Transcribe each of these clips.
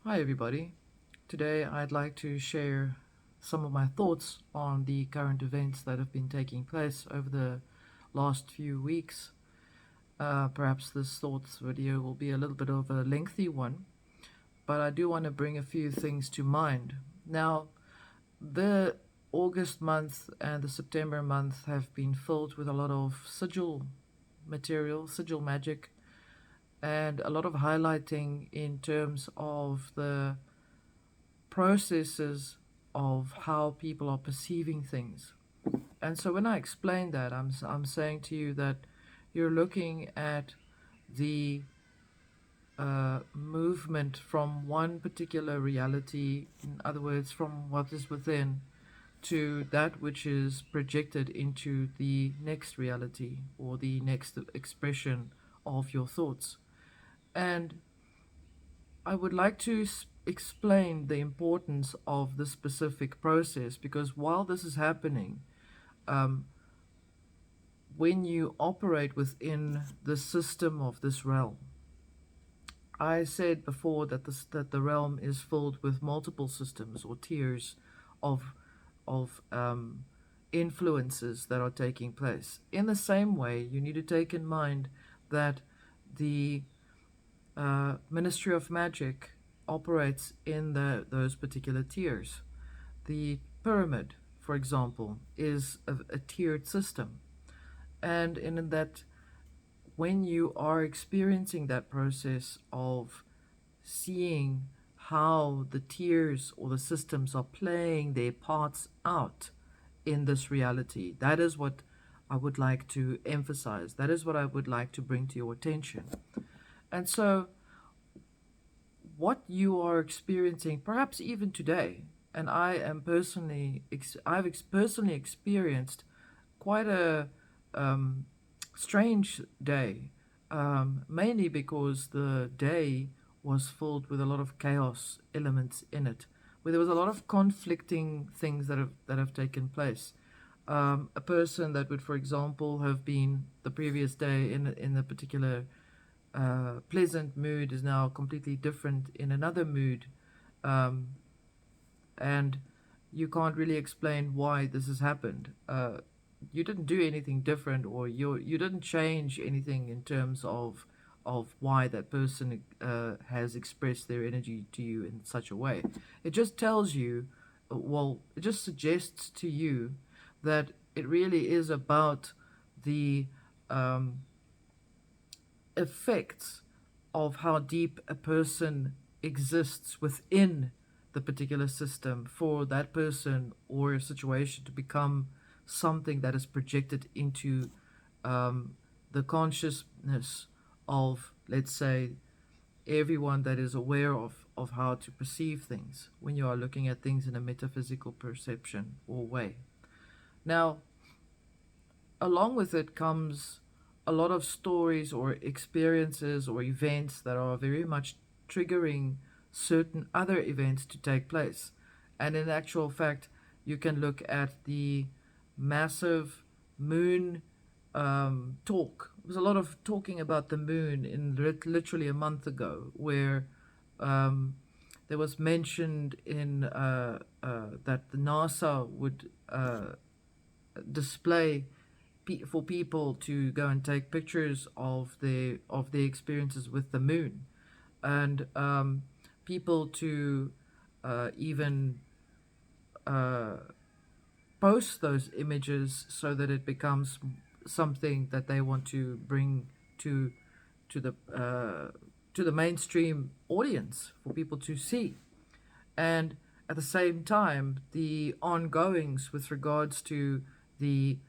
Hi, everybody. Today, I'd like to share some of my thoughts on the current events that have been taking place over the last few weeks. Perhaps this thoughts video will be a little bit of a lengthy one, but I do want to bring a few things to mind. Now, the August month and the September month have been filled with a lot of sigil material, sigil magic, and a lot of highlighting in terms of the processes of how people are perceiving things. And so when I explain that, I'm saying to you that you're looking at the movement from one particular reality, in other words, from what is within, to that which is projected into the next reality or the next expression of your thoughts. And I would like to explain the importance of this specific process because while this is happening, um, when you operate within the system of this realm, I said before that the realm is filled with multiple systems or tiers of of influences that are taking place. In the same way, you need to take in mind that the Ministry of Magic operates in those particular tiers. The pyramid, for example, is a tiered system. And in that, when you are experiencing that process of seeing how the tiers or the systems are playing their parts out in this reality, that is what I would like to emphasize. That is what I would like to bring to your attention. And so, what you are experiencing, perhaps even today, and I've personally experienced quite a um, strange day, mainly because the day was filled with a lot of chaos elements in it, where there was a lot of conflicting things that have taken place. A person that would, for example, have been the previous day in a particular pleasant mood is now completely different in another mood, um, and you can't really explain why this has happened. You didn't do anything different, or you didn't change anything in terms of why that person has expressed their energy to you in such a way. It just tells you, it just suggests to you that it really is about the um, effects of how deep a person exists within the particular system for that person or a situation to become something that is projected into um, the consciousness of, let's say, everyone that is aware of how to perceive things when you are looking at things in a metaphysical perception or way. Now, along with it comes a lot of stories or experiences or events that are very much triggering certain other events to take place. And in actual fact, you can look at the massive moon talk. There was a lot of talking about the moon in literally a month ago, where um, there was mentioned in that the NASA would display for people to go and take pictures of their experiences with the moon, and people to even uh, post those images so that it becomes something that they want to bring to to the uh, to the mainstream audience for people to see. And at the same time, the ongoings with regards to the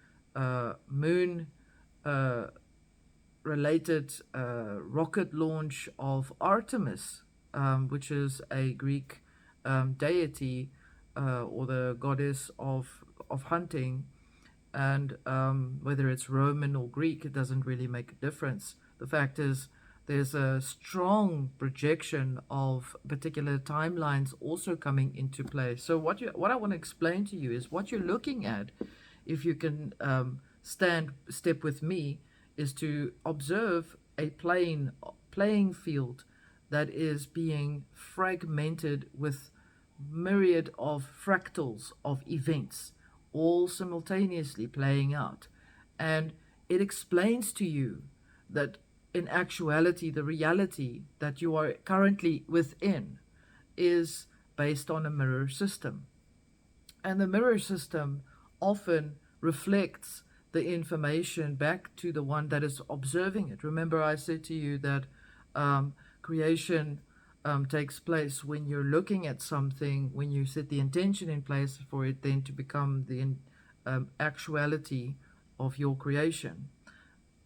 moon uh, related rocket launch of Artemis, which is a Greek deity or the goddess of hunting. And whether it's Roman or Greek, it doesn't really make a difference. The fact is, there's a strong projection of particular timelines also coming into play. So what I want to explain to you is what you're looking at, if you can step with me, is to observe a playing field that is being fragmented with myriad of fractals of events all simultaneously playing out. And it explains to you that in actuality, the reality that you are currently within is based on a mirror system. And the mirror system often reflects the information back to the one that is observing it. Remember, I said to you that creation takes place when you're looking at something, when you set the intention in place for it then to become the actuality of your creation.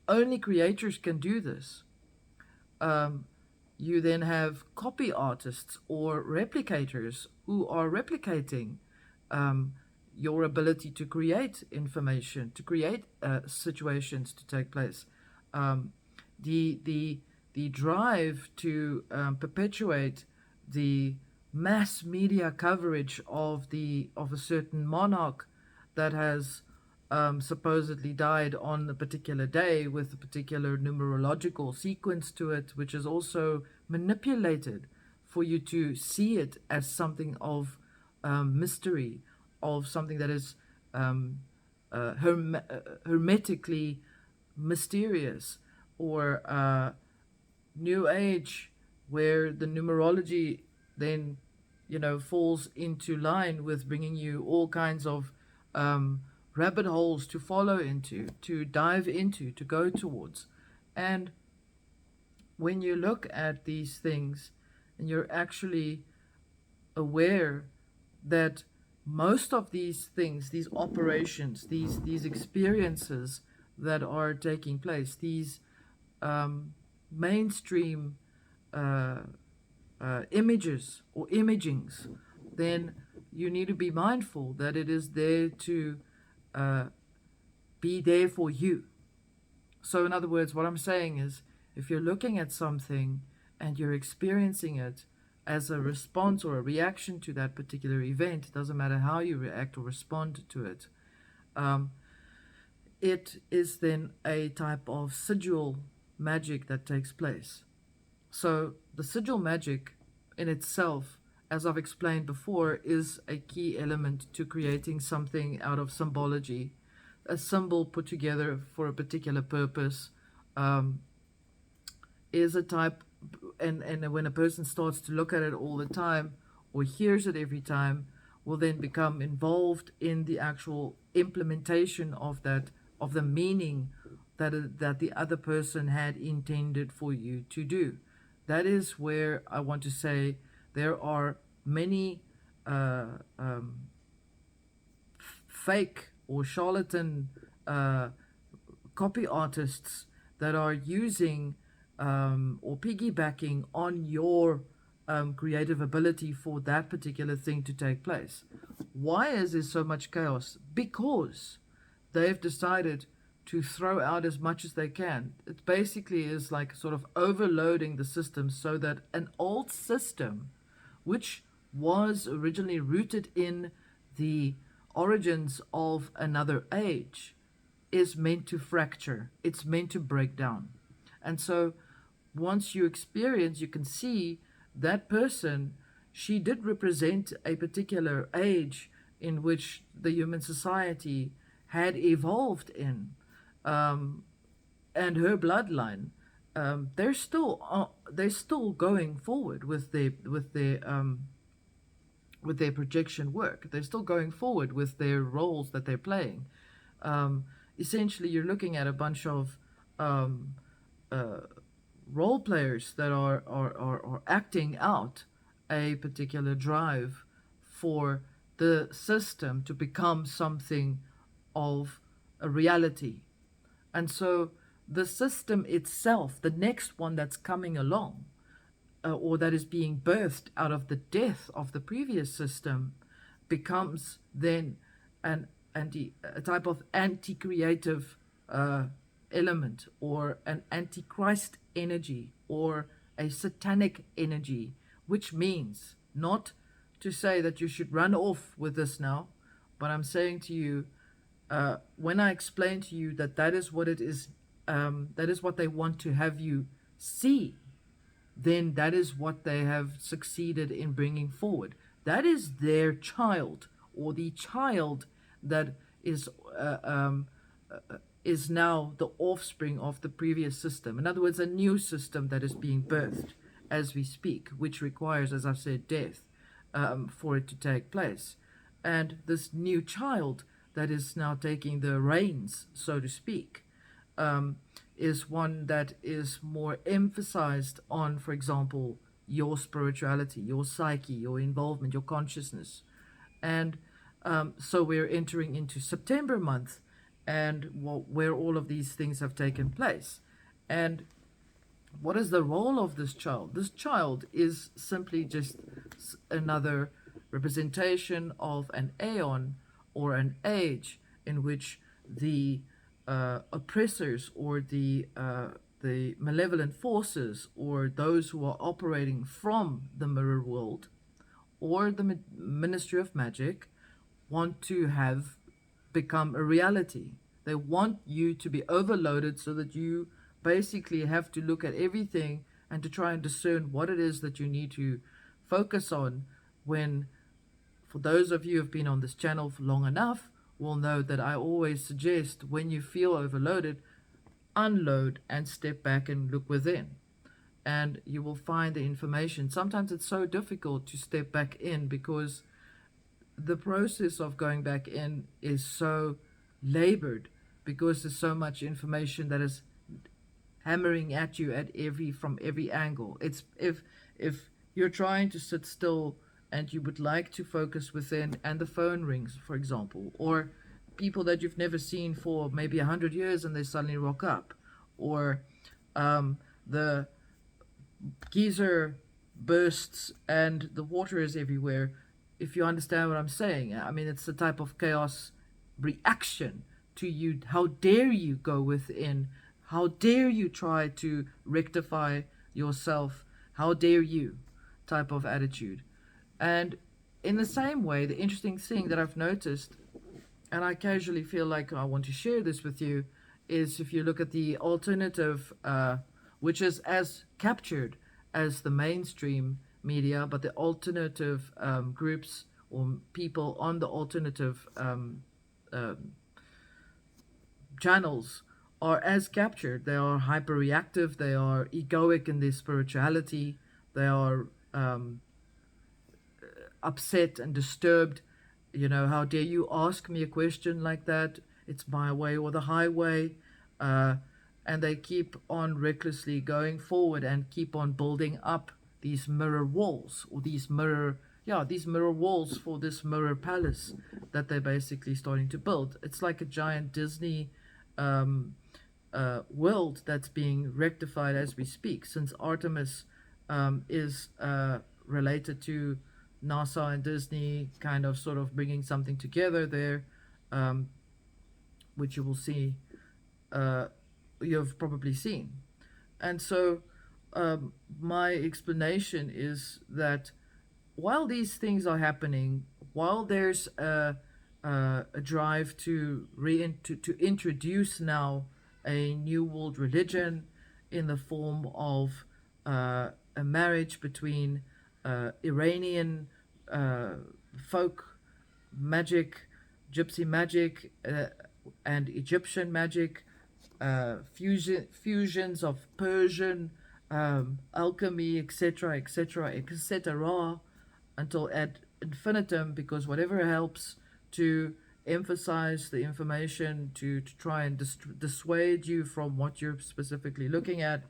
Only creators can do this. You then have copy artists or replicators who are replicating your ability to create information, to create situations to take place. The drive to perpetuate the mass media coverage of a certain monarch that has supposedly died on a particular day with a particular numerological sequence to it, which is also manipulated for you to see it as something of mystery, of something that is hermetically mysterious, or New Age, where the numerology then, falls into line with bringing you all kinds of rabbit holes to follow into, to dive into, to go towards. And when you look at these things and you're actually aware that most of these things, these operations, these experiences that are taking place, these mainstream images or imagings, then you need to be mindful that it is there to be there for you. So in other words, what I'm saying is, if you're looking at something and you're experiencing it as a response or a reaction to that particular event, it doesn't matter how you react or respond to it, it is then a type of sigil magic that takes place. So the sigil magic in itself, as I've explained before, is a key element to creating something out of symbology, a symbol put together for a particular purpose, is a type, and when a person starts to look at it all the time or hears it every time, will then become involved in the actual implementation of that, of the meaning that the other person had intended for you to do. That is where I want to say there are many fake or charlatan copy artists that are using or piggybacking on your creative ability for that particular thing to take place. Why is there so much chaos? Because they've decided to throw out as much as they can. It basically is like sort of overloading the system so that an old system, which was originally rooted in the origins of another age, is meant to fracture. It's meant to break down. And so once you experience, you can see that person, she did represent a particular age in which the human society had evolved in. And her bloodline, they're still going forward with their projection work. They're still going forward with their roles that they're playing. Essentially, you're looking at a bunch of role players that are acting out a particular drive for the system to become something of a reality. And so the system itself, the next one that's coming along, or that is being birthed out of the death of the previous system, becomes then a type of anti-creative element, or an antichrist energy, or a satanic energy, which means not to say that you should run off with this now, but I'm saying to you, when I explain to you that that is what it is, that is what they want to have you see, then that is what they have succeeded in bringing forward. That is their child, or the child that is uh, um, is now the offspring of the previous system. In other words, a new system that is being birthed as we speak, which requires, as I've said, death for it to take place. And this new child that is now taking the reins, so to speak, um, is one that is more emphasized on, for example, your spirituality, your psyche, your involvement, your consciousness. And so we're entering into September month, and where all of these things have taken place. And what is the role of this child? This child is simply just another representation of an aeon or an age in which the oppressors or the malevolent forces or those who are operating from the mirror world or the Ministry of Magic want to have become a reality. They want you to be overloaded so that you basically have to look at everything and to try and discern what it is that you need to focus on. When, for those of you who have been on this channel for long enough, will know that I always suggest, when you feel overloaded, unload and step back and look within, and you will find the information. Sometimes it's so difficult to step back in because the process of going back in is so labored, because there's so much information that is hammering at you at from every angle. It's if you're trying to sit still and you would like to focus within, and the phone rings, for example, or people that you've never seen for maybe 100 years and they suddenly rock up, or the geyser bursts and the water is everywhere. If you understand what I'm saying, I mean, it's a type of chaos reaction to you. How dare you go within? How dare you try to rectify yourself? How dare you? Type of attitude. And in the same way, the interesting thing that I've noticed, and I casually feel like I want to share this with you, is if you look at the alternative, which is as captured as the mainstream media, but the alternative groups or people on the alternative channels are as captured. They are hyper-reactive, they are egoic in their spirituality, they are upset and disturbed. You know, how dare you ask me a question like that? It's my way or the highway. And they keep on recklessly going forward and keep on building up these mirror walls, or these mirror walls for this mirror palace that they're basically starting to build. It's like a giant Disney world that's being rectified as we speak, since Artemis is related to NASA and Disney, kind of sort of bringing something together there, which you will see, you've probably seen. And so my explanation is that while these things are happening, while there's a drive to introduce now a new world religion in the form of a marriage between Iranian folk magic, gypsy magic, and Egyptian magic, fusions of Persian alchemy, etc., etc., etc., until ad infinitum, because whatever helps to emphasize the information to try and dissuade you from what you're specifically looking at.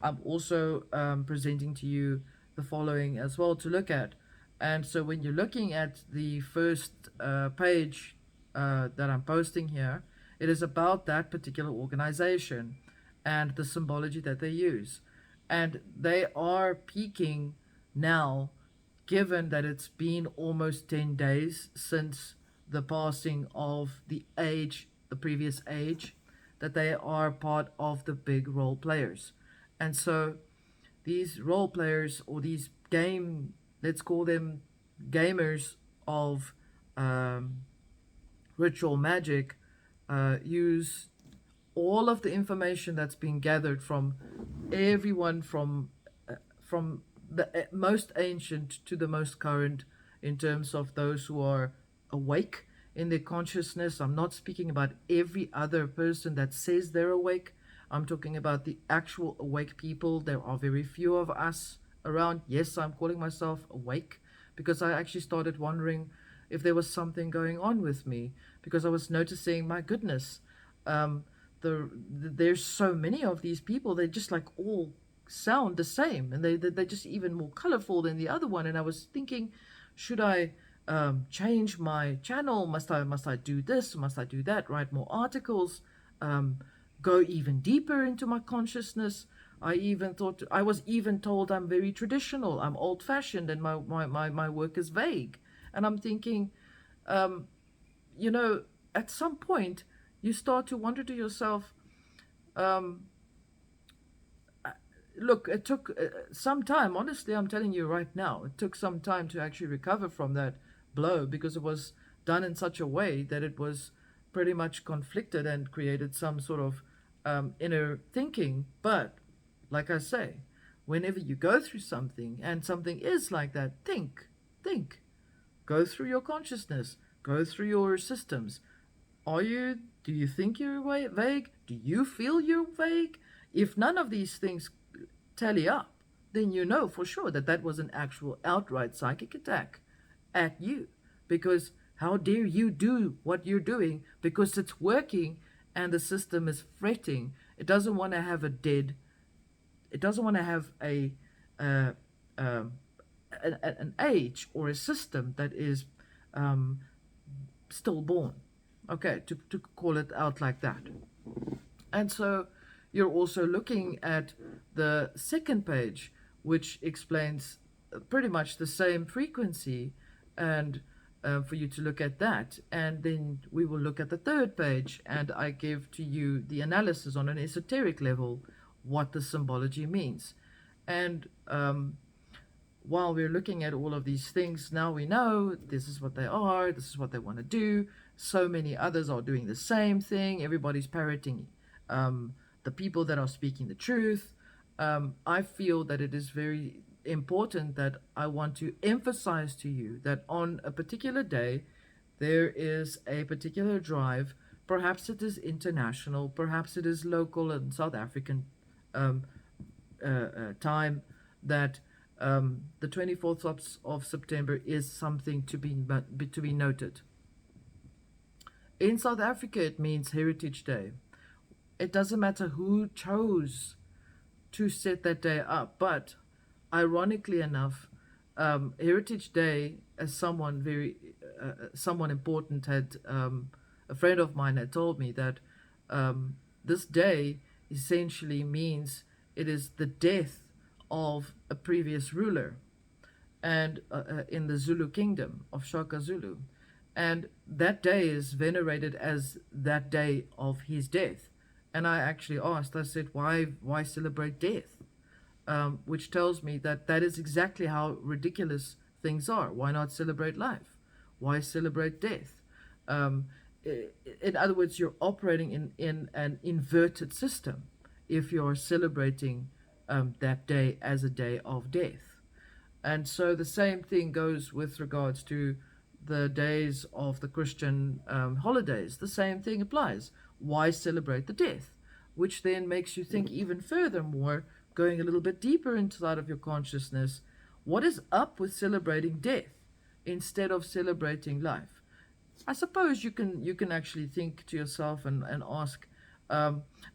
I'm also presenting to you the following as well to look at. And so when you're looking at the first page that I'm posting here, it is about that particular organization and the symbology that they use. And they are peaking now, given that it's been almost 10 days since the passing of the previous age, that they are part of the big role players. And so these role players, or these let's call them gamers of ritual magic, use all of the information that's been gathered from everyone, from from the most ancient to the most current, in terms of those who are awake in their consciousness. I'm not speaking about every other person that says they're awake. I'm talking about the actual awake people. There are very few of us around. Yes, I'm calling myself awake because I actually started wondering if there was something going on with me, because I was noticing, my goodness, um, there's so many of these people. They just like all sound the same, and they're just even more colorful than the other one. And I was thinking, should I change my channel? Must I do this? Must I do that? Write more articles? Um, go even deeper into my consciousness? I was even told I'm very traditional, I'm old fashioned, and my work is vague. And I'm thinking, um, you know, at some point you start to wonder to yourself, um, look, it took some time. Honestly, I'm telling you right now, it took some time to actually recover from that blow, because it was done in such a way that it was pretty much conflicted and created some sort of inner thinking. But like I say, whenever you go through something and something is like that, think, go through your consciousness, go through your systems. Do you think you're vague? Do you feel you're vague? If none of these things tally up, then you know for sure that that was an actual outright psychic attack at you. Because how dare you do what you're doing because it's working, and the system is fretting. It doesn't want to have it doesn't want to have uh, um, an age or a system that is um, stillborn. Okay, to call it out like that. And so you're also looking at the second page, which explains pretty much the same frequency, and for you to look at that. And then we will look at the third page, and I give to you the analysis on an esoteric level, what the symbology means. And while we're looking at all of these things, now we know this is what they are, this is what they want to do. So many others are doing the same thing. Everybody's parroting the people that are speaking the truth. I feel that it is very important that I want to emphasize to you that on a particular day, there is a particular drive. Perhaps it is international, perhaps it is local and South African um, time, that the 24th of September is something to be noted. In South Africa, it means Heritage Day. It doesn't matter who chose to set that day up, but ironically enough, Heritage Day, as someone important had, a friend of mine had told me that this day essentially means it is the death of a previous ruler, and in the Zulu kingdom of Shaka Zulu, and that day is venerated as that day of his death. And I actually asked, I said, why celebrate death? Which tells me that that is exactly how ridiculous things are. Why not celebrate life? Why celebrate death? In other words, you're operating in an inverted system if you're celebrating that day as a day of death. And so the same thing goes with regards to the days of the Christian holidays. The same thing applies. Why celebrate the death? Which then makes you think even furthermore, going a little bit deeper inside of your consciousness, what is up with celebrating death instead of celebrating life? I suppose you can actually think to yourself and ask,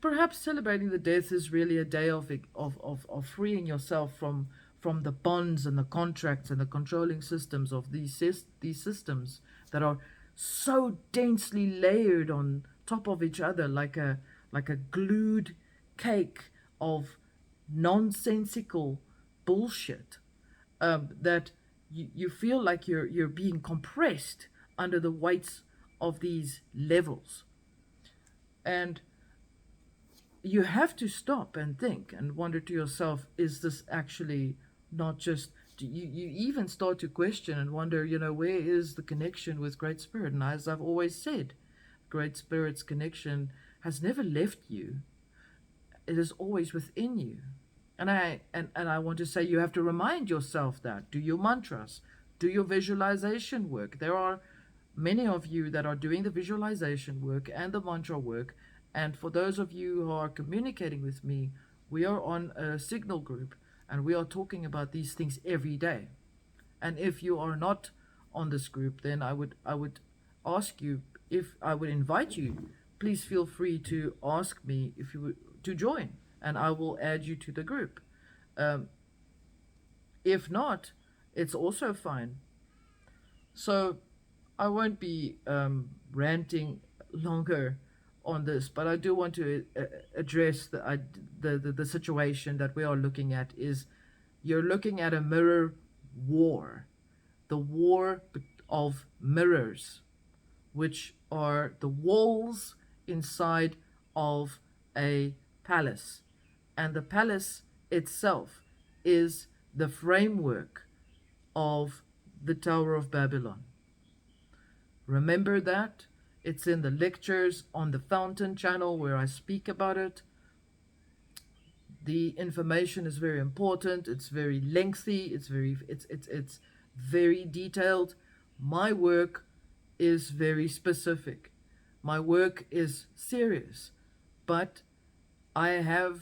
perhaps celebrating the death is really a day of freeing yourself from the bonds and the contracts and the controlling systems of these systems that are so densely layered on top of each other, like a glued cake of nonsensical bullshit, that you feel like you're being compressed under the weights of these levels. And you have to stop and think and wonder to yourself, is this actually not just, you even start to question and wonder, where is the connection with Great Spirit? And as I've always said, Great Spirit's connection has never left you. It is always within you. And I want to say, you have to remind yourself that. Do your mantras, do your visualization work. There are many of you that are doing the visualization work and the mantra work. And for those of you who are communicating with me, we are on a Signal group and we are talking about these things every day. And if you are not on this group, then I would ask you, if I would invite you, please feel free to ask me if you would to join, and I will add you to the group. Um, if not, it's also fine. So I won't be ranting longer on this, but I do want to address the situation that we are looking at. Is you're looking at a mirror war, the war of mirrors, which are the walls inside of a palace. And the palace itself is the framework of the Tower of Babylon. Remember that? It's in the lectures on the Fountain channel where I speak about it. The information is very important. It's very lengthy. It's very detailed. My work is very specific. My work is serious, but I have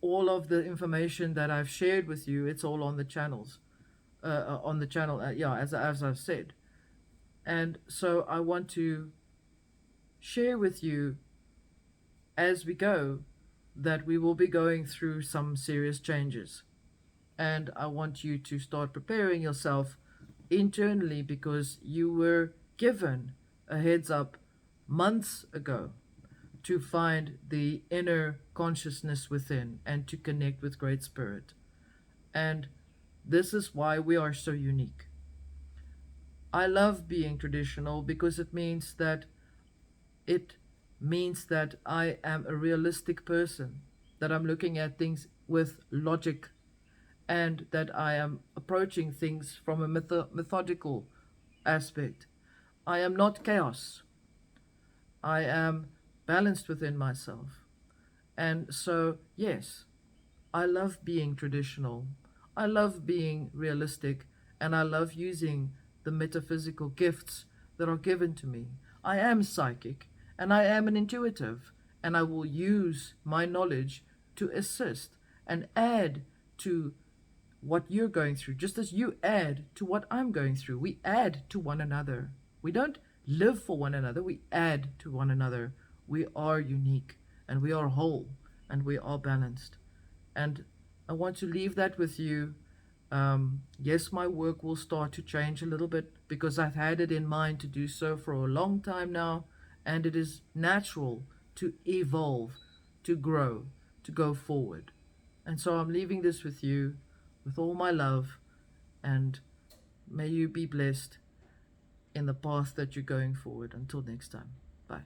all of the information that I've shared with you. It's all on the channels, on the channel. Yeah, as I've said, and so I want to share with you as we go that we will be going through some serious changes. And I want you to start preparing yourself internally, because you were given a heads up months ago to find the inner consciousness within and to connect with Great Spirit. And this is why we are so unique. I love being traditional because it means that I am a realistic person, that I'm looking at things with logic, and that I am approaching things from a methodical aspect. I am not chaos. I am balanced within myself. And so, yes, I love being traditional. I love being realistic, and I love using the metaphysical gifts that are given to me. I am psychic, and I am an intuitive, and I will use my knowledge to assist and add to what you're going through, just as you add to what I'm going through. We add to one another. We don't live for one another, we add to one another. We are unique, and we are whole, and we are balanced. And I want to leave that with you. Yes, my work will start to change a little bit because I've had it in mind to do so for a long time now, and it is natural to evolve, to grow, to go forward. And so I'm leaving this with you with all my love, and may you be blessed in the path that you're going forward. Until next time, bye.